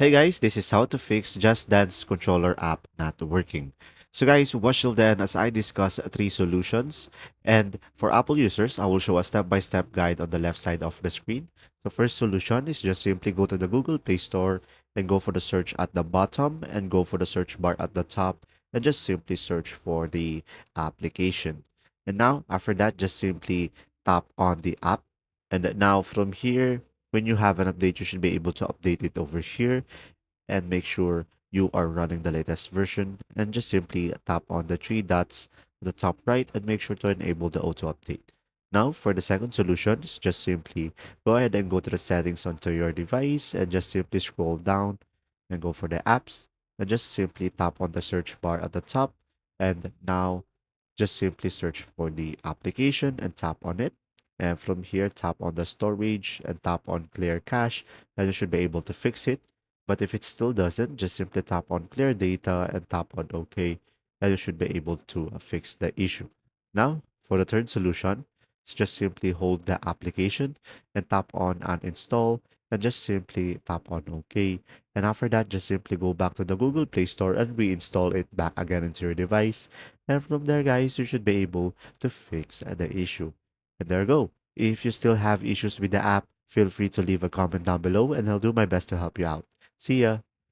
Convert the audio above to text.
Hey guys, this is how to fix Just Dance controller app not working. So guys, watch till then as I discuss three solutions. And for Apple users, I will show a step-by-step guide on the left side of the screen. The first solution is just simply go to the Google Play Store and go for the search at the bottom and go for the search bar at the top and just simply search for the application. And now after that, just simply tap on the app. And now from here, when you have an update, you should be able to update it over here and make sure you are running the latest version and just simply tap on the three dots at the top right and make sure to enable the auto update. Now for the second solution is just simply go ahead and go to the settings onto your device and just simply scroll down and go for the apps and just simply tap on the search bar at the top and now just simply search for the application and tap on it. And from here, tap on the storage and tap on clear cache, and you should be able to fix it. But if it still doesn't, just simply tap on clear data and tap on OK, and you should be able to fix the issue. Now, for the third solution, it's just simply hold the application and tap on uninstall and just simply tap on OK. And after that, just simply go back to the Google Play Store and reinstall it back again into your device. And from there, guys, you should be able to fix the issue. And there you go. If you still have issues with the app, feel free to leave a comment down below and I'll do my best to help you out. See ya!